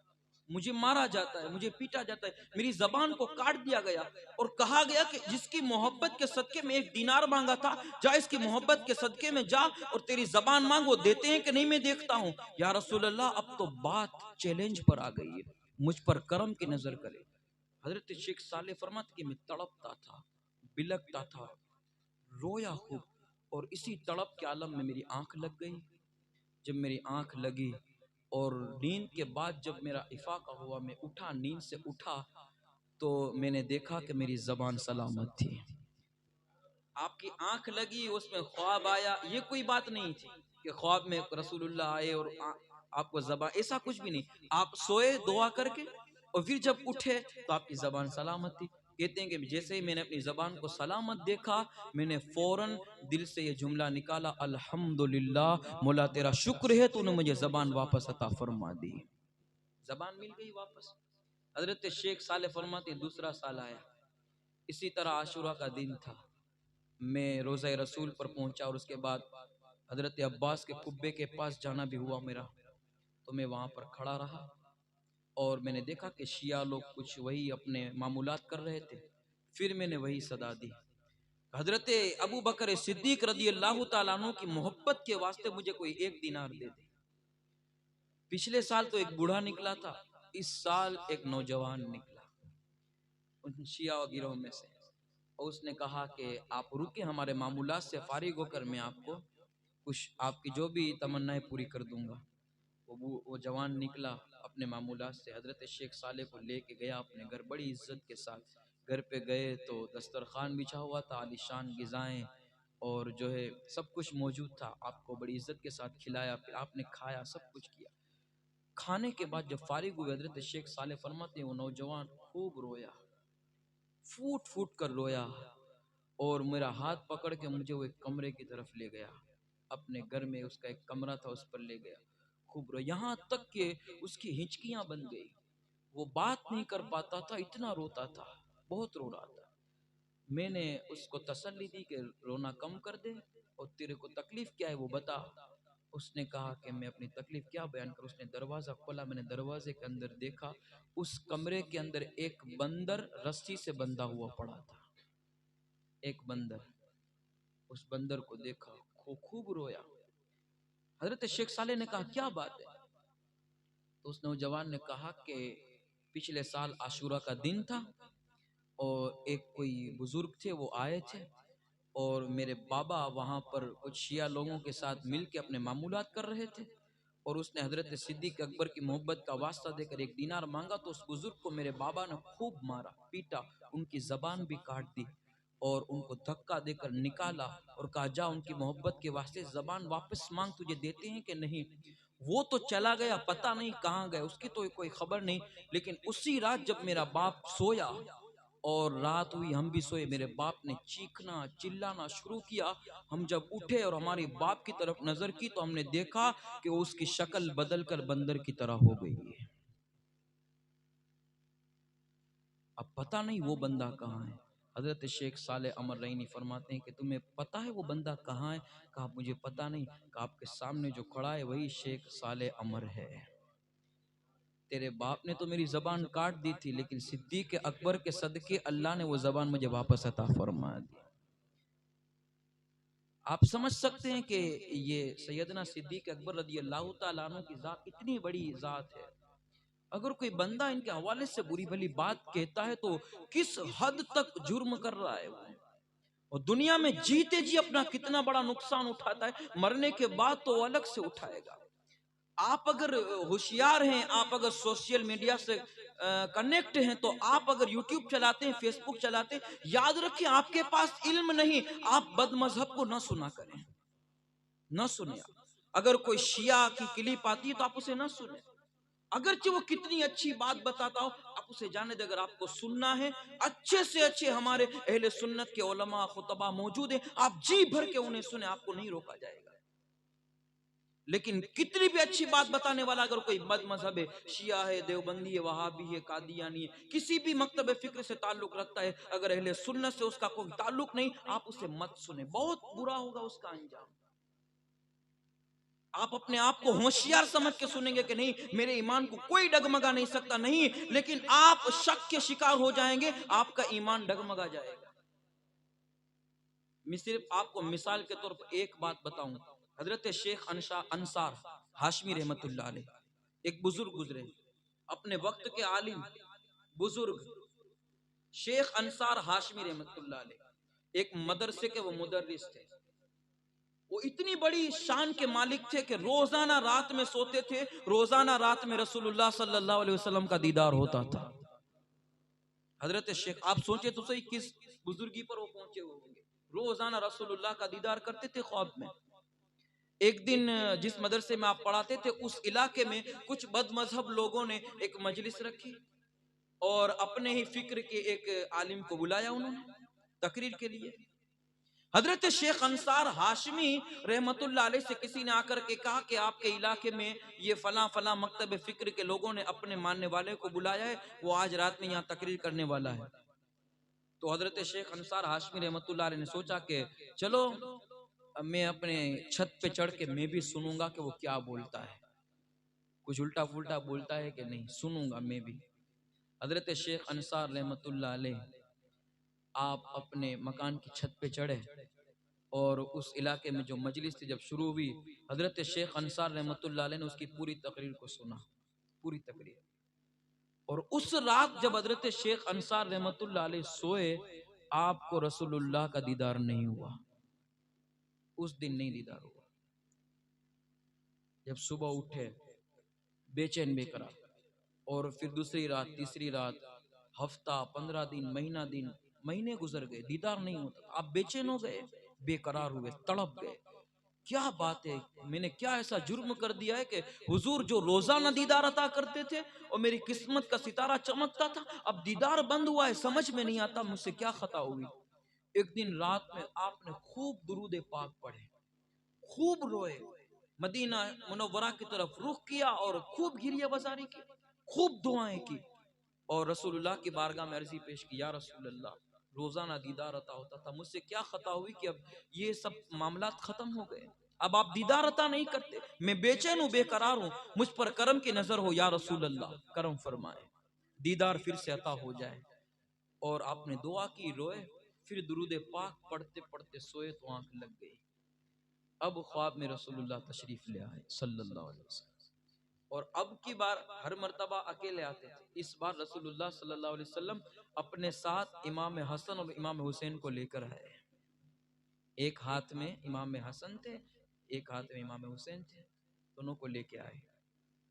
मुझे मारा जाता है, मुझे पीटा जाता है, मेरी जबान को काट दिया गया और कहा गया कि जिसकी मोहब्बत के सदके में 1 दीनार मांगा था, जा इसकी मोहब्बत के सदके में जा और तेरी जबान मांग, वो देते हैं कि नहीं मैं देखता हूं। या रसूल अल्लाह अब तो बात चैलेंज पर आ गई है, मुझ पर करम की नजर करे। हजरत शेख साले फरमाते कि मैं तड़पता था, बिलकता था, रोया खूब और इसी तड़प के आलम में मेरी आंख लग गई। जब मेरी आंख लगी और नींद के बाद जब मेरा इफाका हुआ, मैं उठा, नींद से उठा तो मैंने देखा कि मेरी जबान सलामत थी। आपकी आंख लगी, उसमें ख्वाब आया, ये कोई बात नहीं थी कि ख्वाब में रसूलुल्लाह आए और आपको जबान, ऐसा कुछ भी नहीं। आप सोए दुआ करके और फिर जब उठे तो आपकी जबान सलामत थी। कहते हैं कि जैसे ही मैंने अपनी जबान को सलामत देखा, मैंने फौरन दिल से ये जुमला निकाला, अल्हम्दुलिल्लाह, मौला तेरा शुक्र है तूने मुझे जबान वापस अता फरमा दी। जबान मिल गई वापस। हजरत शेख साले फरमाते दूसरा साल आया, इसी तरह आशुरा का दिन था, मैं रोज़ा रसूल पर पहुंचा और उसके बाद हजरत अब्बास के कुब्बे के पास जाना भी हुआ मेरा, तो मैं वहां पर खड़ा रहा और मैंने देखा कि शिया लोग कुछ वही अपने मामूलात कर रहे थे। फिर मैंने वही सदा दी, हजरत अबू बकर सिद्दीक रदी अल्लाह तआला अन्हु की मोहब्बत के वास्ते मुझे कोई 1 दीनार दे दे। पिछले साल तो एक बूढ़ा निकला था, इस साल एक नौजवान निकला उन शिया गिरोह में से और उसने कहा कि आप रुके, हमारे मामूलात से फारिग होकर मैं आपको कुछ आपकी जो भी तमन्नाएं पूरी कर दूंगा। वो जवान निकला अपने मामूलात से, हजरत शेख साले को लेके गया अपने घर बड़ी इज्जत के साथ। घर पे गए तो दस्तरखान बिछा हुआ था, आलीशान गिज़ाएं और जो है सब कुछ मौजूद था, आपको बड़ी इज्जत के साथ खिलाया, फिर आपने खाया, सब कुछ किया। खाने के बाद जब फारिग हुए, हजरत शेख साले फरमाते हैं वो नौजवान खूब रोया, फूट फूट कर रोया और मेरा हाथ पकड़ के मुझे वो एक कमरे की तरफ ले गया, अपने घर में उसका एक कमरा था उस पर ले गया, खूब रोया, यहाँ तक कि उसकी हिचकियां बन गई, वो बात नहीं कर पाता था, इतना रोता था, बहुत रो रहा था। मैंने उसको तसल्ली दी कि रोना कम कर दे और तेरे को तकलीफ क्या है वो बता। उसने कहा कि मैं अपनी तकलीफ क्या बयान करूं। उसने दरवाजा खोला, मैंने दरवाजे के अंदर देखा, उस कमरे के अंदर एक बंदर रस्सी से बंधा हुआ पड़ा था, एक बंदर। उस बंदर को देखा, खूब रोया। हजरत शेख साले ने कहा क्या बात है, तो उस नौजवान ने कहा कि पिछले साल आशूरा का दिन था और एक कोई बुजुर्ग थे वो आए थे और मेरे बाबा वहाँ पर कुछ शिया लोगों के साथ मिल के अपने मामूलात कर रहे थे और उसने हजरत सिद्दीक अकबर की मोहब्बत का वास्ता देकर 1 दीनार मांगा, तो उस बुजुर्ग को मेरे बाबा ने खूब मारा, पीटा, उनकी जबान भी काट दी और उनको धक्का देकर निकाला और कहा जा उनकी मोहब्बत के वास्ते जबान वापस मांग, तुझे देते हैं कि नहीं। वो तो चला गया, पता नहीं कहाँ गया, उसकी तो कोई खबर नहीं। लेकिन उसी रात जब मेरा बाप सोया और रात हुई, हम भी सोए, मेरे बाप ने चीखना चिल्लाना शुरू किया। हम जब उठे और हमारी बाप की तरफ नजर की तो हमने देखा कि उसकी शक्ल बदलकर बंदर की तरह हो गई है। अब पता नहीं वो बंदा कहाँ है। हजरत शेख साले अमर रईनी फरमाते हैं कि तुम्हें पता है वो बंदा कहाँ है? कहा मुझे पता नहीं। कहा आपके सामने जो खड़ा है वही शेख साले अमर है। तेरे बाप ने तो मेरी जबान काट दी थी, लेकिन सिद्दीक अकबर के सदके अल्लाह ने वो जबान मुझे वापस अता फरमा दी। आप समझ सकते हैं कि ये सैयदना सिद्दीक अकबर रज़ी अल्लाह तआला अन्हु की जात इतनी बड़ी जात है। अगर कोई बंदा इनके हवाले से बुरी भली बात कहता है तो किस हद तक जुर्म कर रहा है वो। और दुनिया में जीते जी अपना कितना बड़ा नुकसान उठाता है, मरने के बाद तो वो अलग से उठाएगा। आप अगर होशियार हैं, आप अगर सोशल मीडिया से कनेक्ट हैं, तो आप अगर यूट्यूब चलाते हैं, फेसबुक चलाते हैं, याद रखें आपके पास इल्म नहीं, आप बदमजहब को न सुना करें, न सुने। अगर कोई शिया की क्लिप आती है तो आप उसे न सुने, अगरचे वो कितनी अच्छी बात बताता हो, आप उसे जाने दे। अगर आपको सुनना है, अच्छे से अच्छे हमारे अहले सुन्नत के उलमा खुतबा मौजूद हैं, आप जी भर के उन्हें सुने, आपको नहीं रोका जाएगा। लेकिन कितनी भी अच्छी बात बताने वाला अगर कोई बद मजहब है, शिया है, देवबंदी है, वहाबी है, कादियानी है, किसी भी मकतब फिक्र से ताल्लुक रखता है, अगर अहले सुन्नत से उसका कोई ताल्लुक नहीं, आप उसे मत सुने, बहुत बुरा होगा उसका अंजाम। आप अपने आप को होशियार समझ के सुनेंगे कि नहीं, मेरे ईमान को कोई डगमगा नहीं सकता, नहीं, लेकिन आप शक के शिकार हो जाएंगे, आपका ईमान डगमगा जाएगा। मैं सिर्फ आपको मिसाल के तौर पर एक बात बताऊं। हजरत शेख अंसार हाशमी रहमतुल्लाह अलैह, एक बुजुर्ग गुजरे, अपने वक्त के आलिम बुजुर्ग शेख अंसार हाशमी रहमतुल्लाह अलैह, एक मदरसे के वो मुदर्रिस थे। वो इतनी बड़ी शान के मालिक थे कि रोजाना रात में सोते थे, रोजाना रात में रसूलुल्लाह सल्लल्लाहु अलैहि वसल्लम का दीदार होता था। हजरत शेख, आप सोचे तो सही किस बुजुर्गी पर वो पहुंचे होंगे। रोजाना रसूलुल्लाह का दीदार करते थे ख्वाब में। एक दिन जिस मदरसे में आप पढ़ाते थे, उस इलाके में कुछ बदमजहब लोगों ने एक मजलिस रखी और अपने ही फिक्र के एक आलिम को बुलाया उन्होंने तकरीर के लिए। हजरत शेख अंसार हाशमी रहमतुल्लाह अलैह से किसी ने आकर के कहा कि आपके इलाके में ये फला फला मकतब फिक्र के लोगों ने अपने मानने वाले को बुलाया है, वो आज रात में यहाँ तकरीर करने वाला है। तो हजरत शेख अंसार हाशमी रहमतुल्लाह अलैह ने सोचा कि चलो मैं अपने छत पे चढ़ के मैं भी सुनूंगा कि वो क्या बोलता है, कुछ उल्टा फुल्टा बोलता है कि नहीं, सुनूंगा मैं भी। हजरत शेख अंसार रहमतुल्लाह अलैह आप अपने मकान की छत पे चढ़े और उस इलाके में जो मजलिस थी जब शुरू हुई, हजरत शेख अंसार रहमतुल्लाह अलैह ने उसकी पूरी तकरीर को सुना, पूरी तकरीर। और उस रात जब हजरत शेख अंसार रहमतुल्लाह अलैह सोए, आपको रसूलुल्लाह का दीदार नहीं हुआ, उस दिन नहीं दीदार हुआ। जब सुबह उठे बेचैन बेकरार, और फिर दूसरी रात, तीसरी रात, हफ्ता, 15 दिन, महीने गुजर गए, दीदार नहीं होता। आप बेचैन हो गए, बेकरार हुए, तड़प गए, क्या बात है, मैंने क्या ऐसा जुर्म कर दिया है कि हुजूर जो रोजाना दीदार अता करते थे और मेरी किस्मत का सितारा चमकता था, अब दीदार बंद हुआ है, समझ में नहीं आता मुझसे क्या खता हुई। एक दिन रात में आपने खूब दुरूद पाक पढ़े, खूब रोए, मदीना मुनव्वरा की तरफ रुख किया और खूब गिरिया बाजारी की, खूब दुआएं की और रसूलुल्लाह की बारगाह में अर्जी पेश की, या रसूलुल्लाह, रोजाना दीदार अता होता था, मुझसे क्या खता हुई कि अब ये सब मामलात खत्म हो गए, अब आप दीदार अता नहीं करते, मैं बेचैन हूं, बेकरार हूं, मुझ पर करम की नजर हो या रसूलुल्लाह, करम फरमाए, दीदार फिर से अता हो जाए। और आपने दुआ की, रोए, फिर दुरूद पाक पढ़ते पढ़ते सोए तो आंख लग गई। अब ख्वाब में रसूलुल्लाह तशरीफ ले आए सल्लल्लाहु अलैहि वसल्लम, और अब की बार हर मर्तबा अकेले आते थे, इस बार रसूलुल्लाह सल्लल्लाहु अलैहि वसल्लम अपने साथ इमाम हसन और इमाम हुसैन को लेकर आए। एक हाथ में इमाम हसन थे, एक हाथ में इमाम हुसैन थे, दोनों को लेके आए।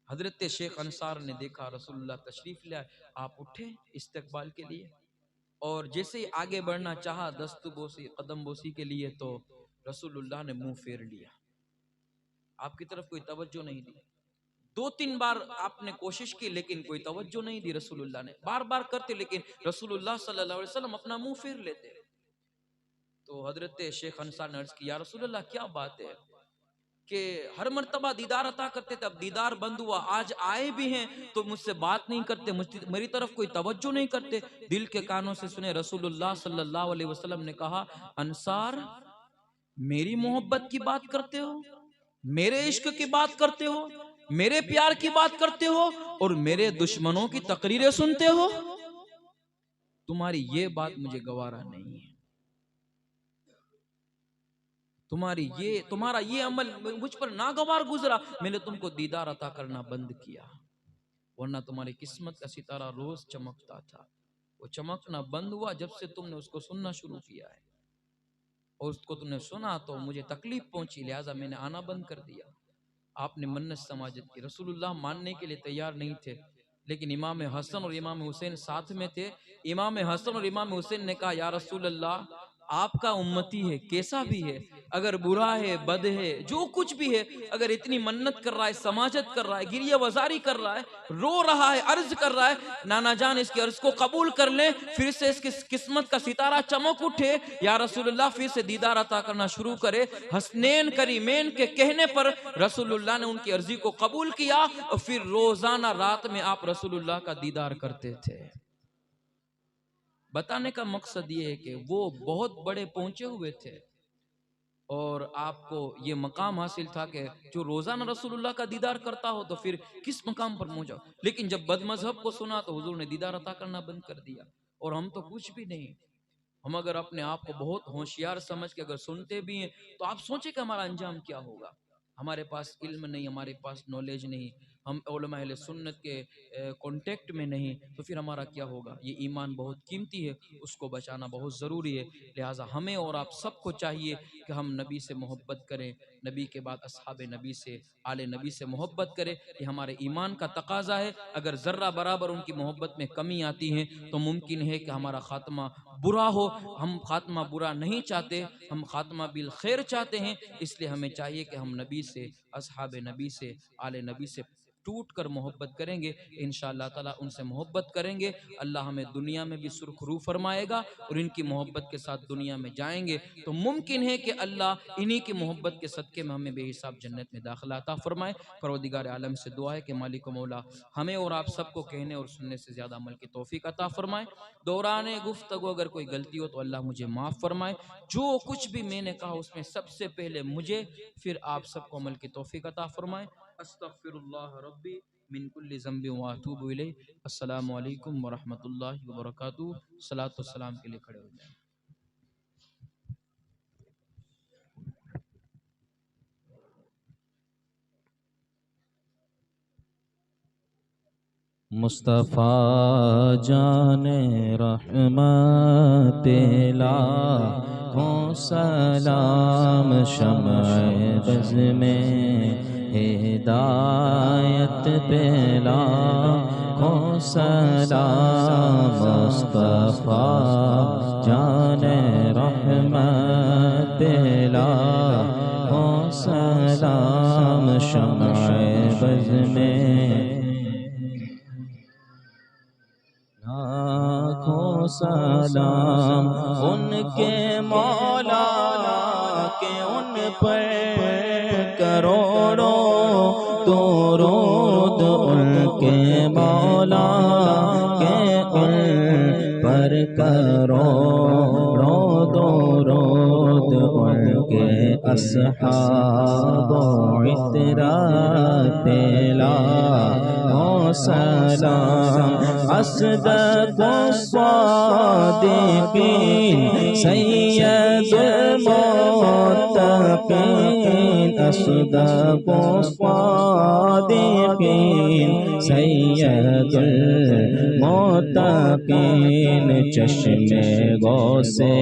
हजरत शेख अंसार ने देखा रसूलुल्लाह तशरीफ ले आए, आप उठे इस्तकबाल के लिए, और जैसे ही आगे बढ़ना चाहा दस्तु बोसी कदम बोसी के लिए, तो रसूलुल्लाह ने मुंह फेर लिया, आपकी तरफ कोई तवज्जो नहीं दी। 2-3 बार आपने कोशिश की लेकिन कोई तवज्जो नहीं दी रसूलुल्लाह ने। बार बार करते लेकिन रसूलुल्लाह सल्लल्लाहु अलैहि वसल्लम अपना मुंह फेर लेते। तो हजरत शेख अंसार ने अर्ज किया, रसूलुल्लाह क्या बात है कि हर मर्तबा दीदार अता करते थे, अब दीदार बंद हुआ, आज आए भी हैं तो मुझसे बात नहीं करते, मेरी तरफ कोई तवज्जो नहीं करते। दिल के कानों से सुने रसूलुल्लाह सल्लल्लाहु अलैहि वसल्लम ने कहा, अंसार मेरी मोहब्बत की बात करते हो, मेरे इश्क की बात करते हो, मेरे प्यार की बात करते हो और मेरे दुश्मनों की तकरीरें सुनते हो, तुम्हारी ये बात मुझे गवारा नहीं है, तुम्हारा ये अमल मुझ पर नागवार गुजरा, मैंने तुमको दीदार अता करना बंद किया, वरना तुम्हारी किस्मत का सितारा रोज चमकता था, वो चमकना बंद हुआ जब से तुमने उसको सुनना शुरू किया है, और उसको तुमने सुना तो मुझे तकलीफ पहुंची, लिहाजा मैंने आना बंद कर दिया। आपने मन्नत समाजत की। रसूलुल्लाह मानने के लिए तैयार नहीं थे, लेकिन इमाम हसन और इमाम हुसैन साथ में थे। इमाम हसन और इमाम हुसैन ने कहा, या रसूल अल्लाह आपका उम्मती है, कैसा भी है, अगर बुरा है, बद है, जो कुछ भी है, अगर इतनी मन्नत कर रहा है, समाजत कर रहा है, गिरिया वजारी कर रहा है, रो रहा है, अर्ज कर रहा है, नाना जान इसके अर्ज को कबूल कर ले, फिर से इसकी किस्मत का सितारा चमक उठे, या रसूलुल्लाह फिर से दीदार अता करना शुरू करे। हसनैन करीमैन के कहने पर रसूलुल्लाह ने उनकी अर्जी को कबूल किया और फिर रोजाना रात में आप रसूलुल्लाह का दीदार करते थे। बताने का मकसद ये है कि वो बहुत बड़े पहुंचे हुए थे और आपको ये मकाम हासिल था कि जो रोजाना रसूलुल्लाह का दीदार करता हो तो फिर किस मकाम पर पहुंचा। लेकिन जब बदमजहब को सुना तो हुजूर ने दीदार अता करना बंद कर दिया, और हम तो कुछ भी नहीं। हम अगर अपने आप को बहुत होशियार समझ के अगर सुनते भी हैं तो आप सोचें कि हमारा अंजाम क्या होगा। हमारे पास इल्म नहीं, हमारे पास नॉलेज नहीं, हम उलमा अहले सुन्नत के कांटेक्ट में नहीं, तो फिर हमारा क्या होगा। ये ईमान बहुत कीमती है, उसको बचाना बहुत ज़रूरी है। लिहाजा हमें और आप सबको चाहिए कि हम नबी से मोहब्बत करें, नबी के बाद अस्हाब नबी से, आले नबी से मोहब्बत करें। ये हमारे ईमान का तकाजा है। अगर ज़र्रा बराबर उनकी मोहब्बत में कमी आती है तो मुमकिन है कि हमारा ख़ात्मा बुरा हो। हम ख़ात्मा बुरा नहीं चाहते, हम ख़ात्मा बिल खैर चाहते हैं। इसलिए हमें चाहिए कि हम नबी से, अस्हाब नबी से, आले नबी से टूट कर मोहब्बत करेंगे। इंशाअल्लाह ताला उनसे मोहब्बत करेंगे, अल्लाह हमें दुनिया में भी सुरखरू फरमाएगा और इनकी मोहब्बत के साथ दुनिया में जाएंगे तो मुमकिन है कि अल्लाह इन्हीं की मोहब्बत के सदक़े में हमें बेहिसाब जन्नत में दाखिला अता फरमाए। परवरदिगार आलम से दुआ है कि मालिक मौला हमें और आप सबको कहने और सुनने से ज़्यादा अमल की तौफीक अता फरमाए। दौरान गुफ्तगू अगर कोई गलती हो तो अल्लाह मुझे माफ़ फरमाए। जो कुछ भी मैंने कहा उसमें सबसे पहले मुझे, फिर आप सबको अमल की तौफीक अता फरमाए। अस्तगफिरुल्लाह रब्बी मिन कुल्लि ज़ंबि व अतूबु इलैहि। अस्सलामु अलैकुम व रहमतुल्लाहि व बरकातुहू। सलात व सलाम के लिए खड़े हो जाएं। मुस्तफ़ा जाने रहमत लाखों सलाम, शम्अ बज़ में हिदायत पे लाखों सलाम। मुस्तफ़ा जाने रहमत लाखों सलाम, शम्अ बज़ में लाखों सलाम। उनके मौला के उन पर करोड़ों दुरूद, उनके मौला के उन पर करोड़ों दुरूद, उनके अस्हाब इतरात लाखों सलाम। असदक़ अस्सादिक़ीन सय्यदुल मुत्तक़ीन, असदक़ अस्सादिक़ीन सय्यदुल मुत्तक़ीन। चश्मे गौसे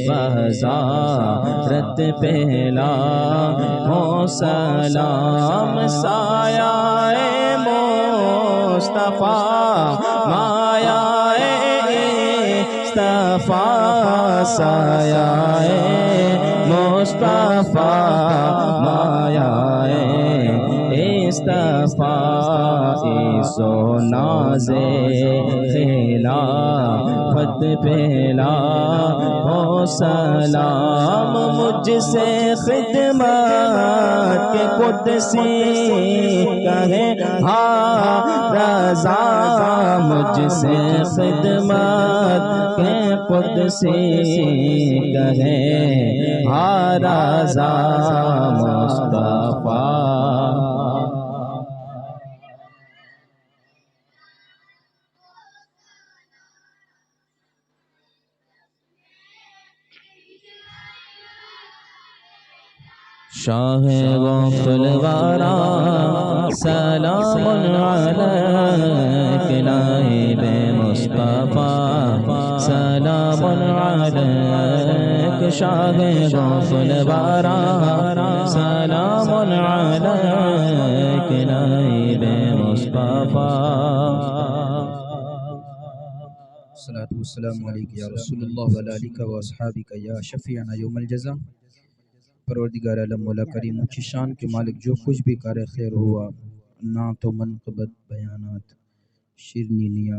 वज़ारत पे लाखों सलाम। सायाए मुस्तफ़ा मायाए मुस्तफ़ा, सायाए मुस्तफ़ा मायाए मुस्तफा सो नाज़े खिलाफत पेला हो सलाम मुझसे खिदमत के कुदसी कहे हा रज़ा मुझसे खिदमत के कुदसी कहे हा रज़ा मुस्तफा। शाह गौफुल वारा सलामुन अलैक नाइबे मुस्तफा सलामुन अलैक शाह गौफुल वारा सलामुन अलैक नाइबे मुस्तफा। सलातु वस्सलामु अलैका या रसूलल्लाह व अला आलिका व अस्हाबिका या शफीअना यौमल जज़ा। परवरदिगार आलम मौला करीम ऊंची शान के मालिक, जो कुछ भी कार्य खैर हुआ ना तो मनक़बत बयानात शिरनी निया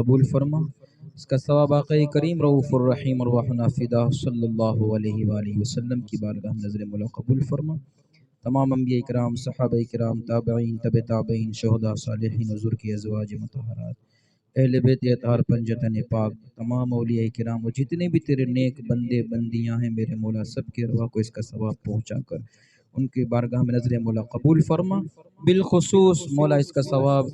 कबूल फरमा। इसका सवाब आक़ा करीम रऊफ़ुर रहीम अरवाहुना फ़िदा सल्लल्लाहु अलैहि वसल्लम की बारगाह में नज़र मौला कबूल फरमा। तमाम अंबिया इकराम, सहाबा इकराम, ताबईन, तबे ताबईन, शुहदा, सालिहीन, हुज़ूर की अज़वाज मुतहहरात, अहले बैत अतार पंजतन पाक, तमाम औलिया किराम और जितने भी तेरे नेक बंदे बंदियां हैं मेरे मौला, सब के अरवाह को इसका सवाब पहुँचा कर उनके बारगाह में नज़र मौला कबूल फरमा। बिलखुसूस मौला इसका सवाब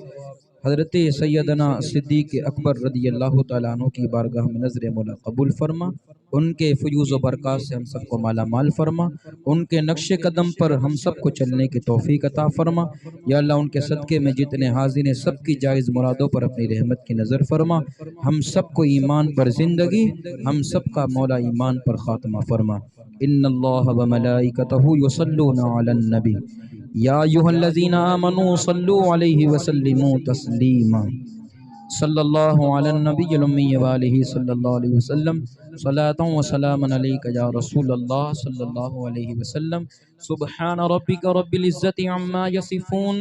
हज़रत सैयदना सिद्दीक़ अकबर रदियल्लाहु ताला अन्हु की बारगाह में नज़र मौला कबूल फरमा। उनके फयूज़ व बरक़ात से हम सबको माला माल फरमा। उनके नक्शे कदम पर हम सबको चलने की तौफ़ीक अता फरमा। या अल्लाह उनके सदक़े में जितने हाज़िर हैं सब की जायज़ मुरादों पर अपनी रहमत की नज़र फरमा। हम सबको ईमान पर ज़िंदगी, हम सबका मौला ईमान पर ख़ात्मा फरमा। इन्नल्लाह व मलाइकतहु युसल्लूना अलन नबी या अय्युहल्लज़ीना आमनू सल्लू अलैहि वसल्लिमू तस्लीमा सल्लल्लाहु अलैहि नबिय्यिल उम्मी व आलिहि सल्लल्लाहु अलैहि वसल्लम सलातन व सलामन अलैका या रसूलल्लाह सल्लल्लाहु अलैहि वसल्लम। सुब्हान रब्बिका रब्बिल इज़्ज़ति अम्मा यसिफून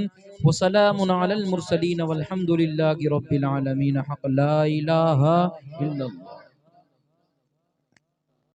व सलामुन अलल मुरसलीन वल्हम्दुलिल्लाहि रब्बिल आलमीन। हक़ ला इलाहा इल्लल्लाह।